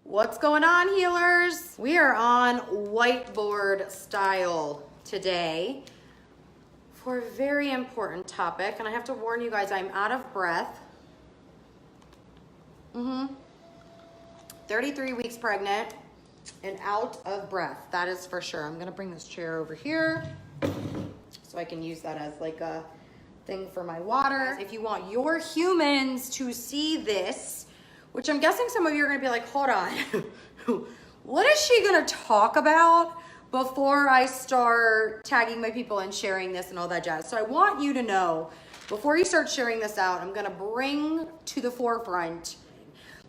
What's going on, healers? We are on whiteboard style today for a very important topic, and I have to warn you guys, I'm out of breath. 33 weeks pregnant and out of breath, that is for sure. I'm gonna bring this chair over here so I can use that as like a thing for my water. If you want your humans to see this, which I'm guessing some of you are gonna be like, hold on, what is she gonna talk about before I start tagging my people and sharing this and all that jazz? So I want you to know, before you start sharing this out, I'm gonna bring to the forefront,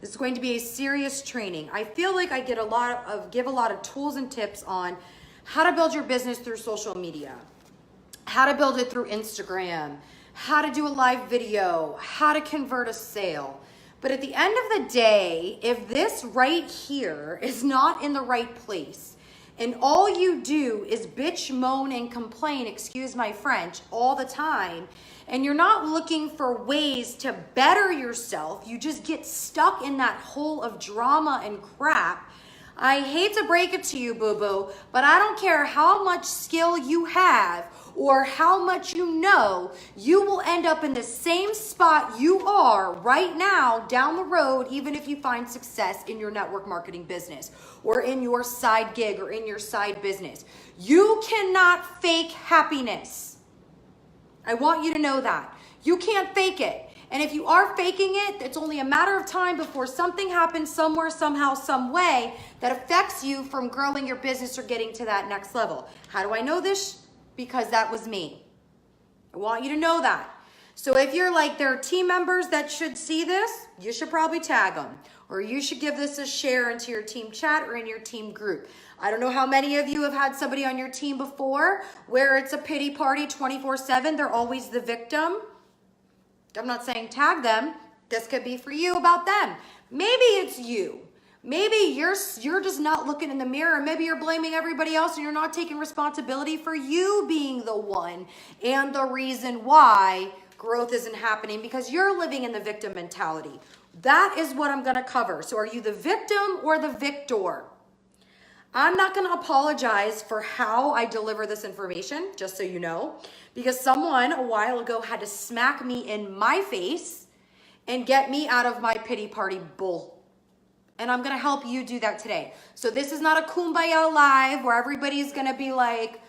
this is going to be a serious training. I feel like I give a lot of tools and tips on how to build your business through social media, how to build it through Instagram, how to do a live video, how to convert a sale. But at the end of the day, if this right here is not in the right place, and all you do is bitch, moan, and complain, excuse my French, all the time, and you're not looking for ways to better yourself, you just get stuck in that hole of drama and crap. I hate to break it to you, boo-boo, but I don't care how much skill you have or how much you know, you will end up in the same spot you are right now down the road, even if you find success in your network marketing business or in your side gig or in your side business. You cannot fake happiness. I want you to know that. You can't fake it. And if you are faking it, it's only a matter of time before something happens somewhere, somehow, some way that affects you from growing your business or getting to that next level. How do I know this? Because that was me. I want you to know that. So if you're like, there are team members that should see this, you should probably tag them. Or you should give this a share into your team chat or in your team group. I don't know how many of you have had somebody on your team before where it's a pity party 24/7. They're always the victim. I'm not saying tag them. This could be for you about them. Maybe it's you. Maybe you're just not looking in the mirror. Maybe you're blaming everybody else and you're not taking responsibility for you being the one and the reason why growth isn't happening because you're living in the victim mentality. That is what I'm gonna cover. So are you the victim or the victor? I'm not gonna apologize for how I deliver this information, just so you know, because someone a while ago had to smack me in my face and get me out of my pity party bull. And I'm gonna help you do that today. So this is not a kumbaya live where everybody's gonna be like,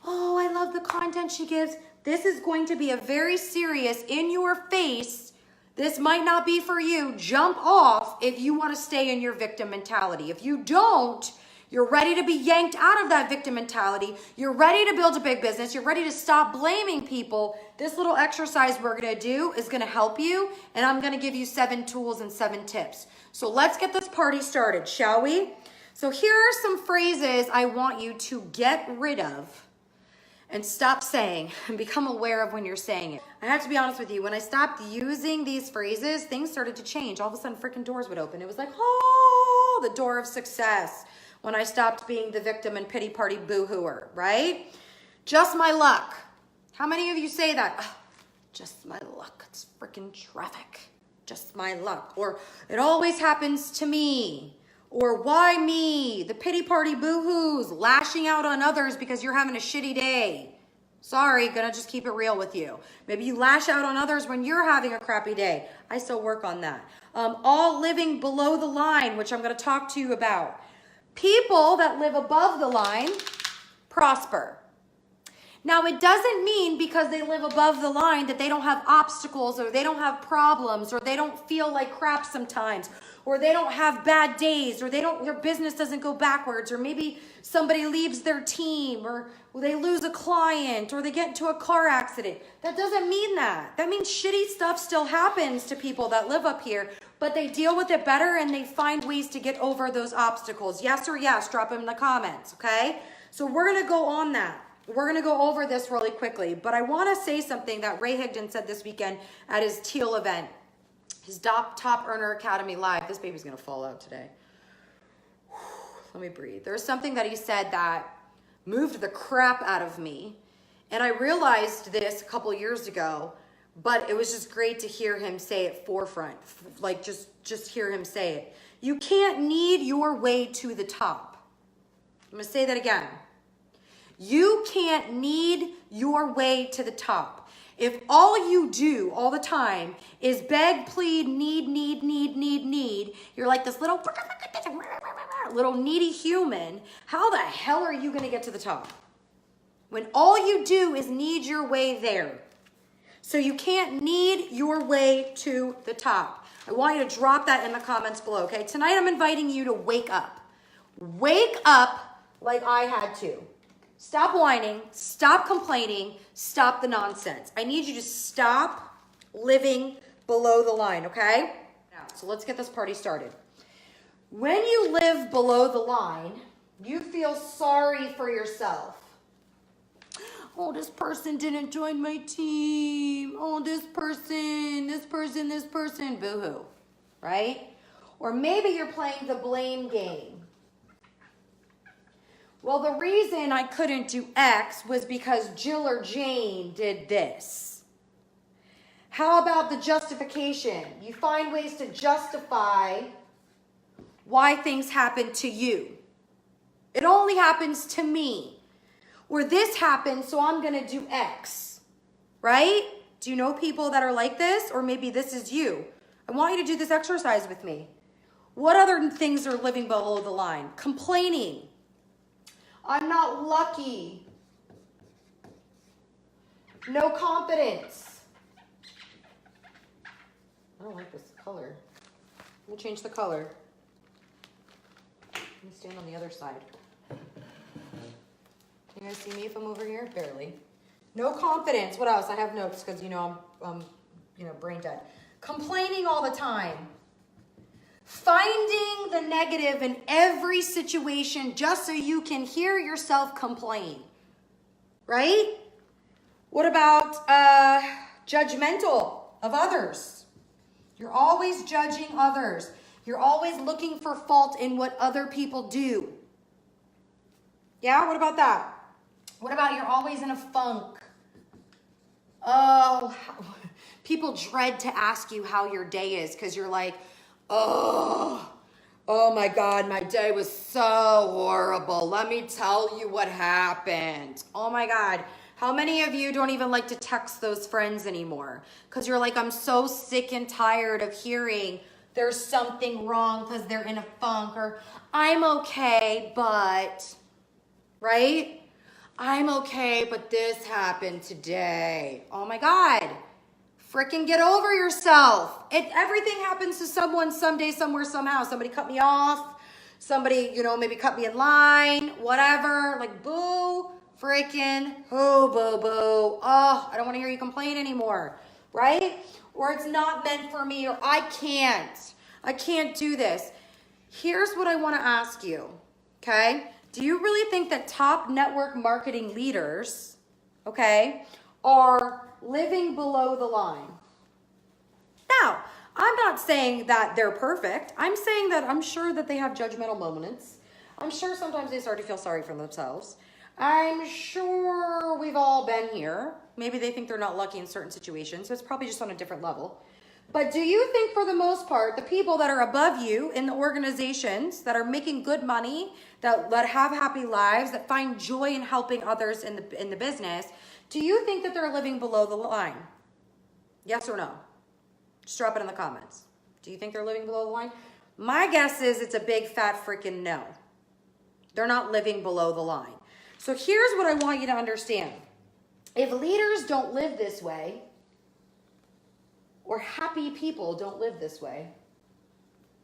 oh, I love the content she gives. This is going to be a very serious, in your face, this might not be for you, jump off if you wanna stay in your victim mentality. If you don't, you're ready to be yanked out of that victim mentality. You're ready to build a big business. You're ready to stop blaming people. This little exercise we're gonna do is gonna help you, and I'm gonna give you 7 tools and 7 tips. So let's get this party started, shall we? So here are some phrases I want you to get rid of and stop saying and become aware of when you're saying it. I have to be honest with you, when I stopped using these phrases, things started to change. All of a sudden, freaking doors would open. It was like, oh, the door of success. When I stopped being the victim and pity party boo-hooer, right? Just my luck. How many of you say that? Oh, just my luck, it's freaking traffic. Just my luck. Or it always happens to me. Or why me? The pity party boo-hoos, lashing out on others because you're having a shitty day. Sorry, gonna just keep it real with you. Maybe you lash out on others when you're having a crappy day. I still work on that. All living below the line, which I'm gonna talk to you about. People that live above the line prosper. Now, it doesn't mean because they live above the line that they don't have obstacles or they don't have problems or they don't feel like crap sometimes or they don't have bad days or their business doesn't go backwards or maybe somebody leaves their team or they lose a client or they get into a car accident. That doesn't mean that. That means shitty stuff still happens to people that live up here, but they deal with it better and they find ways to get over those obstacles. Yes or yes, drop them in the comments, okay? So we're gonna go on that. We're gonna go over this really quickly, but I wanna say something that Ray Higdon said this weekend at his Teal event, his Top Earner Academy Live. This baby's gonna fall out today. Let me breathe. There's something that he said that moved the crap out of me, and I realized this a couple years ago but it was just great to hear him say it forefront, like just hear him say it. You can't need your way to the top. I'm gonna say that again. You can't need your way to the top. If all you do all the time is beg, plead, need, you're like this little needy human, how the hell are you gonna get to the top? When all you do is need your way there. So you can't need your way to the top. I want you to drop that in the comments below, okay? Tonight I'm inviting you to wake up. Wake up like I had to. Stop whining, stop complaining, stop the nonsense. I need you to stop living below the line, okay? So let's get this party started. When you live below the line, you feel sorry for yourself. Oh, this person didn't join my team. Oh, this person, boo-hoo, right? Or maybe you're playing the blame game. Well, the reason I couldn't do X was because Jill or Jane did this. How about the justification? You find ways to justify why things happen to you. It only happens to me. Or this happened, so I'm going to do X. Right? Do you know people that are like this? Or maybe this is you. I want you to do this exercise with me. What other things are living below the line? Complaining. I'm not lucky. No confidence. I don't like this color. Let me change the color. Let me stand on the other side. Can you guys see me if I'm over here? Barely. No confidence. What else? I have notes because, I'm brain dead. Complaining all the time. Finding the negative in every situation just so you can hear yourself complain. Right? What about judgmental of others? You're always judging others. You're always looking for fault in what other people do. Yeah, what about that? What about you're always in a funk? Oh, people dread to ask you how your day is because you're like, oh my God, my day was so horrible. Let me tell you what happened. Oh my God. How many of you don't even like to text those friends anymore? Because you're like, I'm so sick and tired of hearing there's something wrong because they're in a funk, or I'm okay, but, right? I'm okay, but this happened today. Oh my God. Freaking get over yourself. Everything happens to someone someday, somewhere, somehow. Somebody cut me off. Somebody, maybe cut me in line, whatever. Like, boo, freaking, oh, boo, boo. Oh, I don't want to hear you complain anymore, right? Or it's not meant for me, or I can't do this. Here's what I want to ask you, okay? Do you really think that top network marketing leaders, okay, are living below the line? Now, I'm not saying that they're perfect. I'm saying that I'm sure that they have judgmental moments. I'm sure sometimes they start to feel sorry for themselves. I'm sure we've all been here. Maybe they think they're not lucky in certain situations, so it's probably just on a different level. But do you think for the most part, the people that are above you in the organizations that are making good money, that have happy lives, that find joy in helping others in the business, do you think that they're living below the line? Yes or no? Just drop it in the comments. Do you think they're living below the line? My guess is it's a big fat freaking no. They're not living below the line. So here's what I want you to understand. If leaders don't live this way, or happy people don't live this way,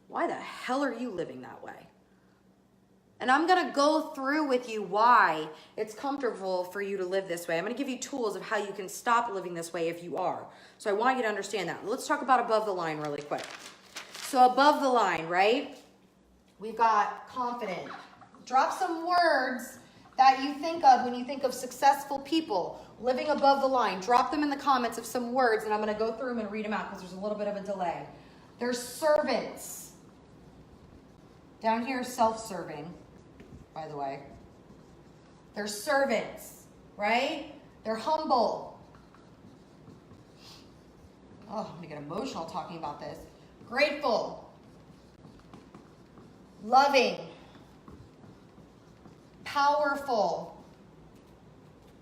why the hell are you living that way? And I'm going to go through with you why it's comfortable for you to live this way. I'm going to give you tools of how you can stop living this way if you are. So I want you to understand that. Let's talk about above the line really quick. So above the line, right? We've got confident. Drop some words that you think of when you think of successful people living above the line. Drop them in the comments of some words, and I'm going to go through them and read them out because there's a little bit of a delay. They're servants. Down here, self-serving, by the way. They're servants, right? They're humble. Oh, I'm gonna get emotional talking about this. Grateful, loving, powerful.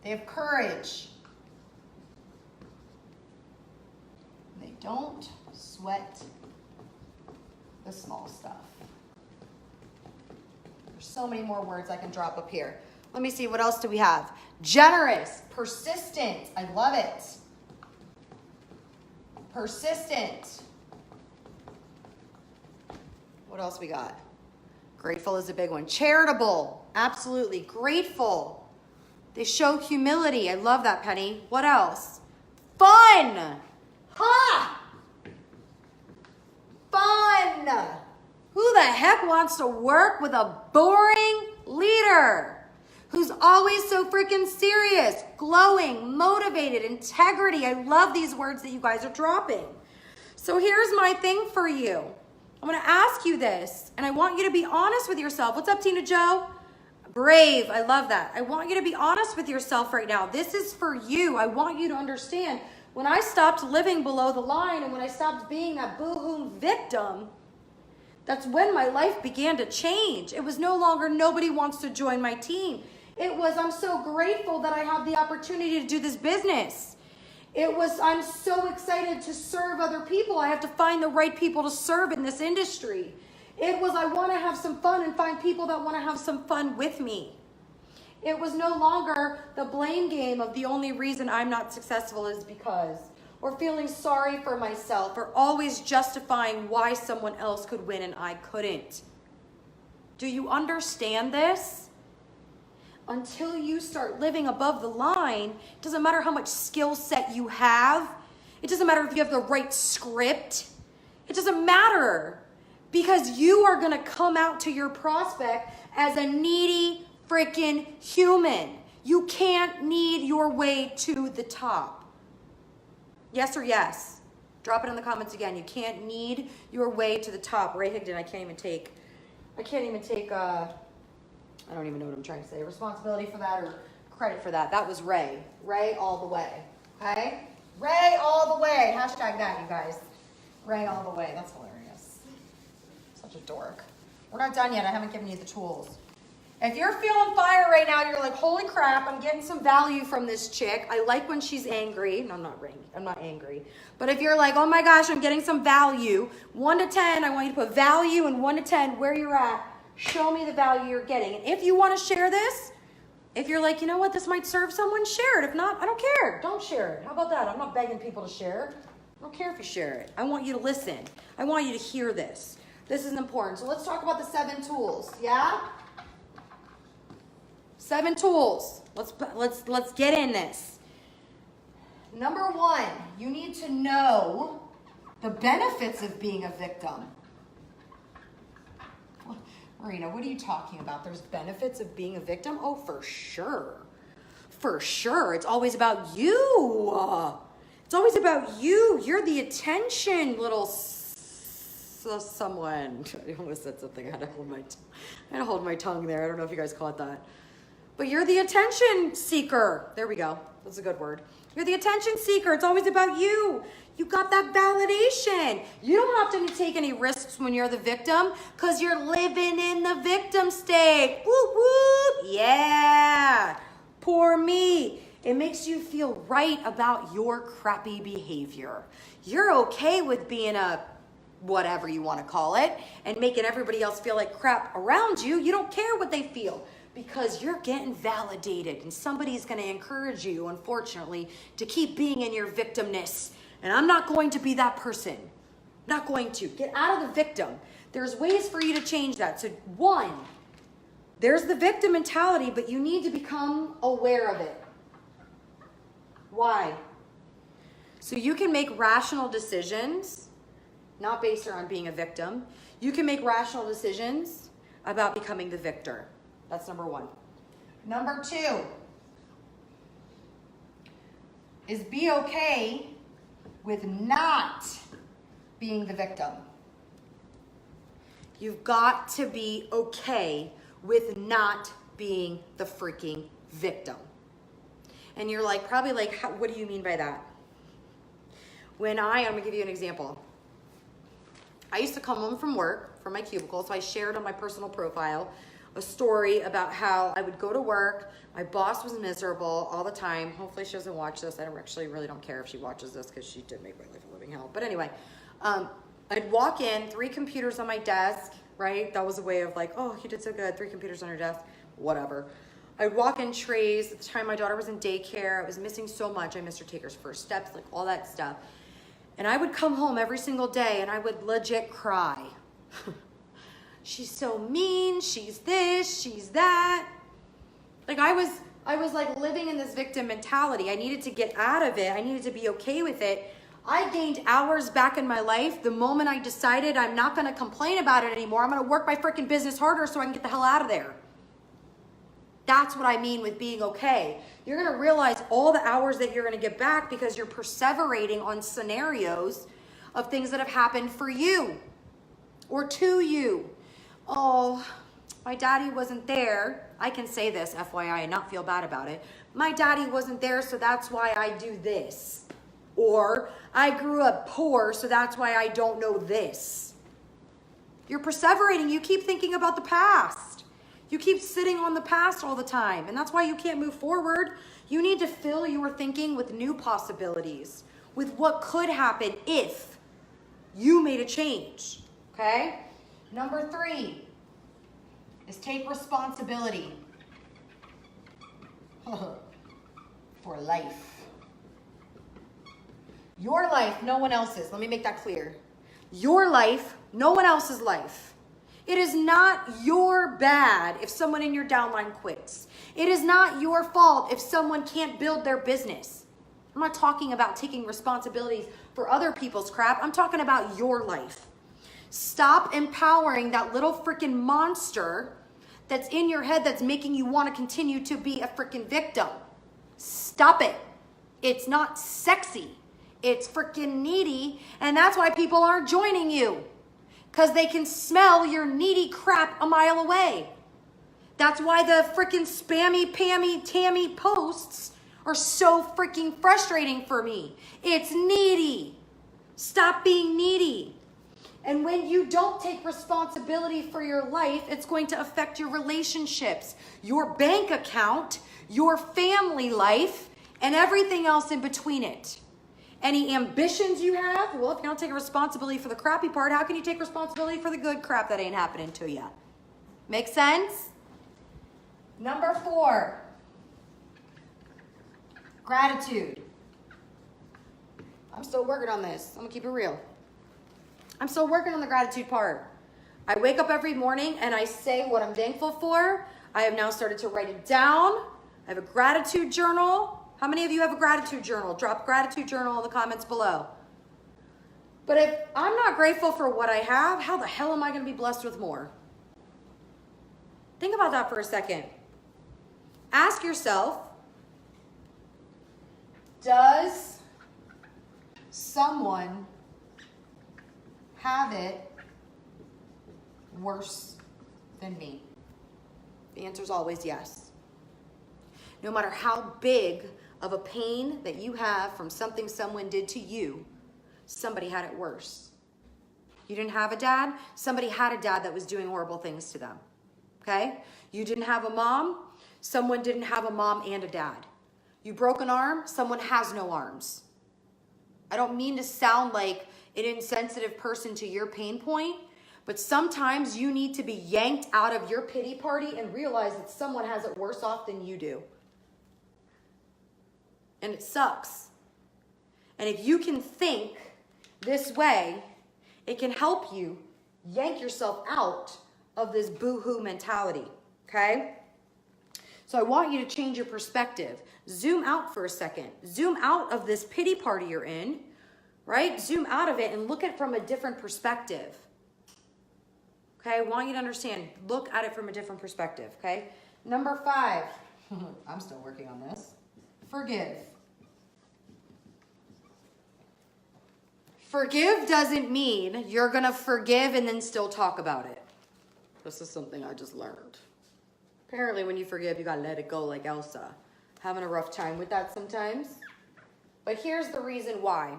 They have courage. They don't sweat the small stuff. There's so many more words I can drop up here. Let me see, what else do we have? Generous, persistent. I love it. Persistent. What else we got? Grateful is a big one. Charitable, absolutely. Grateful. They show humility. I love that, Penny. What else? Fun. Ha! Fun. Who the heck wants to work with a boring leader who's always so freaking serious, glowing, motivated, integrity? I love these words that you guys are dropping. So here's my thing for you. I'm going to ask you this, and I want you to be honest with yourself. What's up, Tina Joe? Brave. I love that. I want you to be honest with yourself right now. This is for you. I want you to understand, when I stopped living below the line and when I stopped being that boo-hoo victim, that's when my life began to change. It was no longer nobody wants to join my team. It was, I'm so grateful that I have the opportunity to do this business. It was, I'm so excited to serve other people. I have to find the right people to serve in this industry. It was, I want to have some fun and find people that want to have some fun with me. It was no longer the blame game of the only reason I'm not successful is because, or feeling sorry for myself, or always justifying why someone else could win and I couldn't. Do you understand this? Until you start living above the line, it doesn't matter how much skill set you have. It doesn't matter if you have the right script. It doesn't matter, because you are going to come out to your prospect as a needy freaking human. You can't need your way to the top. Yes or yes? Drop it in the comments again. You can't need your way to the top. Ray Higdon, I don't even know what I'm trying to say. Responsibility for that or credit for that. That was Ray. Ray all the way. Okay? Ray all the way. Hashtag that, you guys. Ray all the way. That's hilarious. Such a dork. We're not done yet. I haven't given you the tools. If you're feeling fire right now, you're like, holy crap, I'm getting some value from this chick. I like when she's angry. No, I'm not angry. But if you're like, oh my gosh, I'm getting some value, 1 to 10, I want you to put value and 1 to 10 where you're at. Show me the value you're getting. And if you want to share this, if you're like, you know what, this might serve someone, share it. If not, I don't care. Don't share it. How about that? I'm not begging people to share. I don't care if you share it. I want you to listen. I want you to hear this. This is important. So let's talk about the 7 tools. Yeah? 7 tools. Let's get in this. Number 1, you need to know the benefits of being a victim. Marina, what are you talking about? There's benefits of being a victim? Oh, for sure. For sure. It's always about you. It's always about you. You're the attention, little someone. I almost said something. I had to hold my tongue there. I don't know if you guys caught that. But you're the attention seeker. There we go. That's a good word. You're the attention seeker. It's always about you. You got that validation. You don't have to take any risks when you're the victim because you're living in the victim state. Whoop, whoop. Yeah. Poor me. It makes you feel right about your crappy behavior. You're okay with being a whatever you want to call it and making everybody else feel like crap around you. You don't care what they feel because you're getting validated and somebody's going to encourage you, unfortunately, to keep being in your victimness. And I'm not going to be that person. Not going to. Get out of the victim. There's ways for you to change that. So 1, there's the victim mentality, but you need to become aware of it. Why? So you can make rational decisions, not based around being a victim. You can make rational decisions about becoming the victor. That's number 1. Number 2 is be okay with not being the victim. You've got to be okay with not being the freaking victim. And you're like, probably like, what do you mean by that? I'm gonna give you an example. I used to come home from work, from my cubicle, so I shared on my personal profile a story about how I would go to work, my boss was miserable all the time. Hopefully she doesn't watch this. I really don't care if she watches this because she did make my life a living hell. But anyway, I'd walk in, 3 computers on my desk, right? That was a way of like, oh, you did so good, 3 computers on your desk, whatever. I'd walk in trays. At the time my daughter was in daycare. I was missing so much. I missed her take her first steps, like all that stuff. And I would come home every single day and I would legit cry. She's so mean, she's this, she's that. Like I was like living in this victim mentality. I needed to get out of it. I needed to be okay with it. I gained hours back in my life the moment I decided I'm not gonna complain about it anymore. I'm gonna work my freaking business harder so I can get the hell out of there. That's what I mean with being okay. You're gonna realize all the hours that you're gonna get back because you're perseverating on scenarios of things that have happened for you or to you. Oh, my daddy wasn't there. I can say this, FYI, and not feel bad about it. My daddy wasn't there, so that's why I do this. Or I grew up poor, so that's why I don't know this. You're perseverating. You keep thinking about the past. You keep sitting on the past all the time, and that's why you can't move forward. You need to fill your thinking with new possibilities, with what could happen if you made a change, okay? Number 3 is take responsibility for life. Your life, no one else's. Let me make that clear. Your life, no one else's life. It is not your bad if someone in your downline quits. It is not your fault if someone can't build their business. I'm not talking about taking responsibilities for other people's crap. I'm talking about your life. Stop empowering that little freaking monster that's in your head that's making you want to continue to be a freaking victim. Stop it. It's not sexy. It's freaking needy. And that's why people aren't joining you. Because they can smell your needy crap a mile away. That's why the freaking spammy, pammy, tammy posts are so freaking frustrating for me. It's needy. Stop being needy. And when you don't take responsibility for your life, it's going to affect your relationships, your bank account, your family life, and everything else in between it. Any ambitions you have, well, if you don't take responsibility for the crappy part, how can you take responsibility for the good crap that ain't happening to you? Make sense? Number 4, gratitude. I'm still working on this. I'm gonna keep it real. I'm still working on the gratitude part. I wake up every morning and I say what I'm thankful for. I have now started to write it down. I have a gratitude journal. How many of you have a gratitude journal? Drop gratitude journal in the comments below. But if I'm not grateful for what I have, how the hell am I going to be blessed with more? Think about that for a second. Ask yourself, does someone have it worse than me? The answer is always yes. No matter how big of a pain that you have from something someone did to you, somebody had it worse. You didn't have a dad? Somebody had a dad that was doing horrible things to them. Okay? You didn't have a mom? Someone didn't have a mom and a dad. You broke an arm? Someone has no arms. I don't mean to sound like an insensitive person to your pain point, but sometimes you need to be yanked out of your pity party and realize that someone has it worse off than you do. And it sucks. And if you can think this way, it can help you yank yourself out of this boo-hoo mentality, okay? So I want you to change your perspective. Zoom out for a second. Zoom out of this pity party you're in, right? Zoom out of it and look at it from a different perspective. Okay, I want you to understand. Look at it from a different perspective, okay? Number 5. I'm still working on this. Forgive. Forgive doesn't mean you're going to forgive and then still talk about it. This is something I just learned. Apparently when you forgive, you got to let it go like Elsa. Having a rough time with that sometimes. But here's the reason why.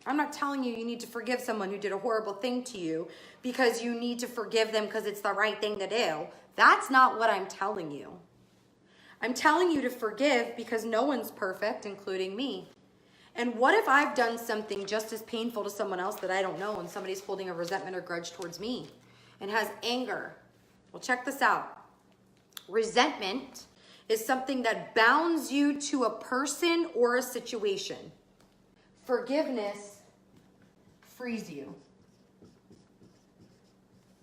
I'm not telling you need to forgive someone who did a horrible thing to you because you need to forgive them because it's the right thing to do. That's not what I'm telling you. I'm telling you to forgive because no one's perfect, including me. And what if I've done something just as painful to someone else that I don't know and somebody's holding a resentment or grudge towards me and has anger? Well, check this out. Resentment is something that bounds you to a person or a situation. Forgiveness frees you.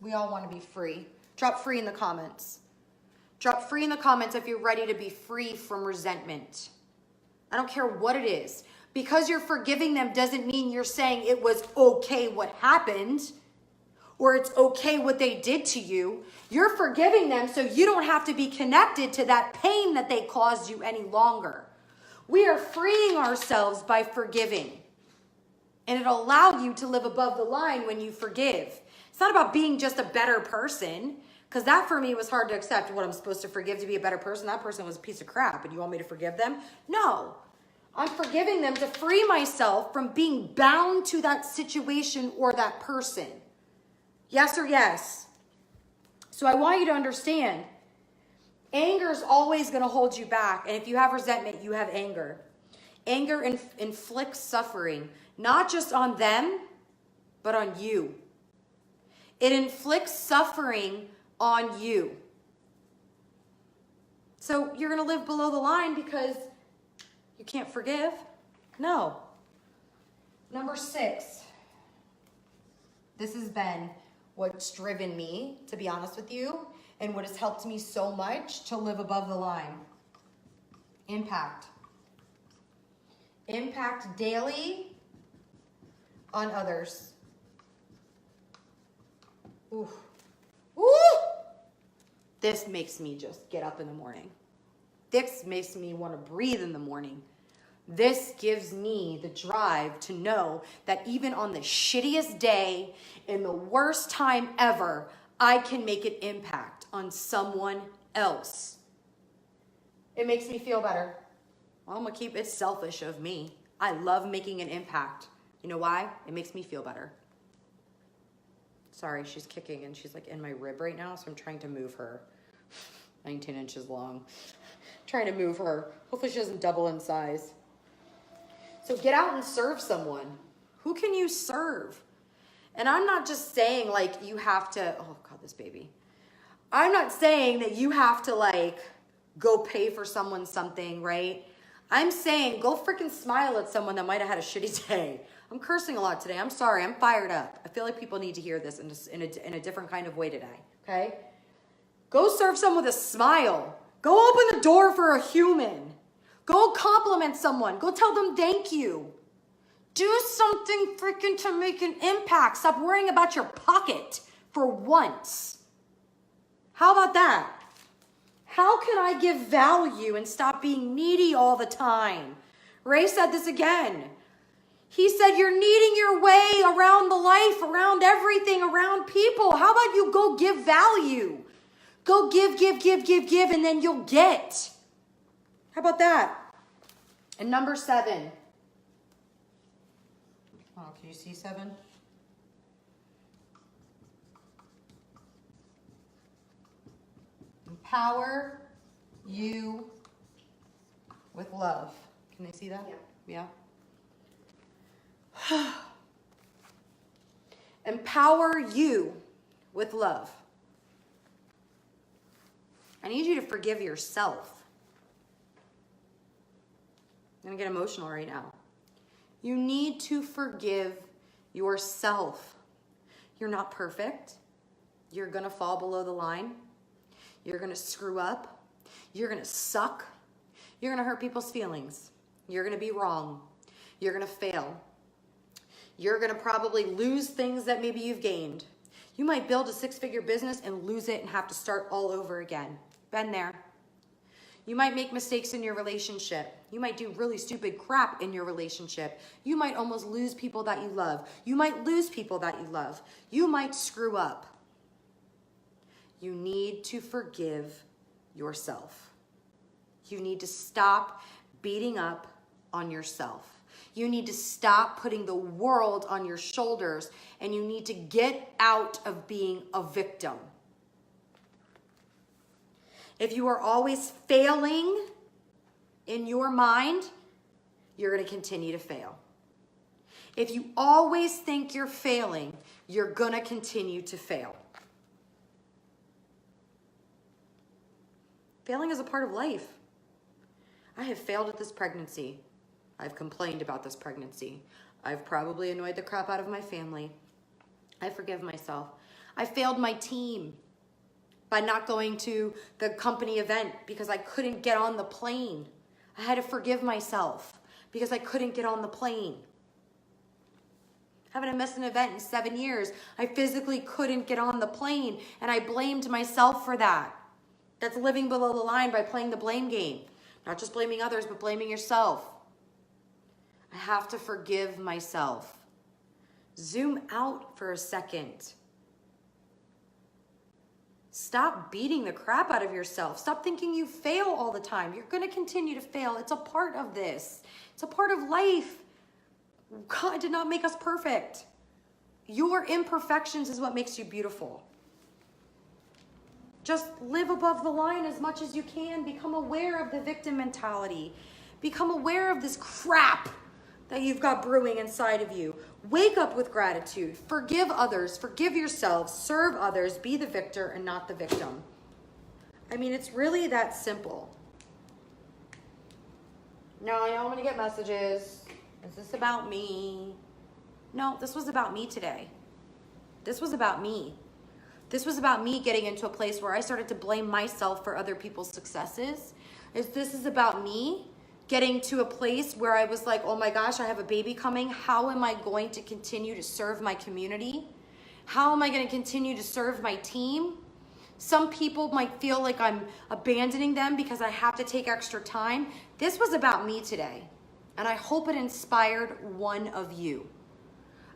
We all want to be free. Drop free in the comments. Drop free in the comments if you're ready to be free from resentment. I don't care what it is. Because you're forgiving them doesn't mean you're saying it was okay what happened or it's okay what they did to you. You're forgiving them so you don't have to be connected to that pain that they caused you any longer. We are freeing ourselves by forgiving. And it'll allow you to live above the line when you forgive. It's not about being just a better person, because that for me was hard to accept. What I'm supposed to forgive to be a better person? That person was a piece of crap and you want me to forgive them? No. I'm forgiving them to free myself from being bound to that situation or that person. Yes or yes? So I want you to understand, anger is always going to hold you back. And if you have resentment, you have anger. Anger inflicts suffering, not just on them, but on you. It inflicts suffering on you. So you're going to live below the line because you can't forgive? No. Number 6. This has been what's driven me, to be honest with you, and what has helped me so much to live above the line. Impact. Impact daily on others. Ooh. Ooh! This makes me just get up in the morning. This makes me want to breathe in the morning. This gives me the drive to know that even on the shittiest day, in the worst time ever, I can make an impact on someone else. It makes me feel better. Well, I'm going to keep it selfish of me. I love making an impact. You know why? It makes me feel better. Sorry, she's kicking and she's like in my rib right now, so I'm trying to move her. 19 inches long. Trying to move her. Hopefully she doesn't double in size. So get out and serve someone. Who can you serve? And I'm not just saying like you have to, oh God, this baby. I'm not saying that you have to like go pay for someone something, right? I'm saying go freaking smile at someone that might have had a shitty day. I'm cursing a lot today. I'm sorry. I'm fired up. I feel like people need to hear this in a different kind of way today, okay? Go serve someone with a smile. Go open the door for a human. Go compliment someone. Go tell them thank you. Do something freaking to make an impact. Stop worrying about your pocket for once. How about that? How can I give value and stop being needy all the time? Ray said this again. He said, you're needing your way around the life, around everything, around people. How about you go give value? Go give, and then you'll get. How about that? And number 7. Oh, can you see 7? Empower you with love. Can they see that? Yeah. Empower you with love. I need you to forgive yourself. I'm going to get emotional right now. You need to forgive yourself. You're not perfect. You're going to fall below the line. You're going to screw up. You're going to suck. You're going to hurt people's feelings. You're going to be wrong. You're going to fail. You're going to probably lose things that maybe you've gained. You might build a 6-figure business and lose it and have to start all over again. Been there. You might make mistakes in your relationship. You might do really stupid crap in your relationship. You might almost lose people that you love. You might lose people that you love. You might screw up. You need to forgive yourself. You need to stop beating up on yourself. You need to stop putting the world on your shoulders, and you need to get out of being a victim. If you are always failing in your mind, you're going to continue to fail. If you always think you're failing, you're going to continue to fail. Failing is a part of life. I have failed at this pregnancy. I've complained about this pregnancy. I've probably annoyed the crap out of my family. I forgive myself. I failed my team by not going to the company event because I couldn't get on the plane. I had to forgive myself because I couldn't get on the plane. Having to miss an event in 7 years, I physically couldn't get on the plane, and I blamed myself for that. That's living below the line by playing the blame game. Not just blaming others, but blaming yourself. I have to forgive myself. Zoom out for a second. Stop beating the crap out of yourself. Stop thinking you fail all the time. You're going to continue to fail. It's a part of this. It's a part of life. God did not make us perfect. Your imperfections is what makes you beautiful. Just live above the line as much as you can. Become aware of the victim mentality. Become aware of this crap that you've got brewing inside of you. Wake up with gratitude. Forgive others. Forgive yourselves. Serve others. Be the victor and not the victim. I mean, it's really that simple. Now, I know I'm going to get messages. Is this about me? No, this was about me today. This was about me. This was about me getting into a place where I started to blame myself for other people's successes. This is about me getting to a place where I was like, oh my gosh, I have a baby coming. How am I going to continue to serve my community? How am I going to continue to serve my team? Some people might feel like I'm abandoning them because I have to take extra time. This was about me today, and I hope it inspired one of you.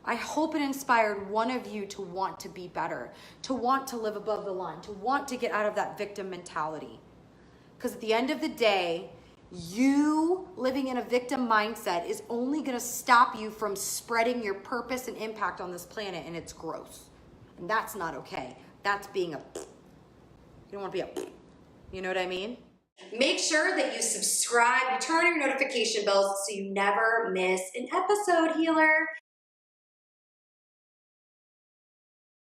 I hope it inspired one of you to want to be better, to want to live above the line, to want to get out of that victim mentality. Because at the end of the day, you living in a victim mindset is only going to stop you from spreading your purpose and impact on this planet, and it's gross. And that's not okay. That's being a... You don't want to be a... You know what I mean? Make sure that you subscribe, turn on your notification bells so you never miss an episode, healer.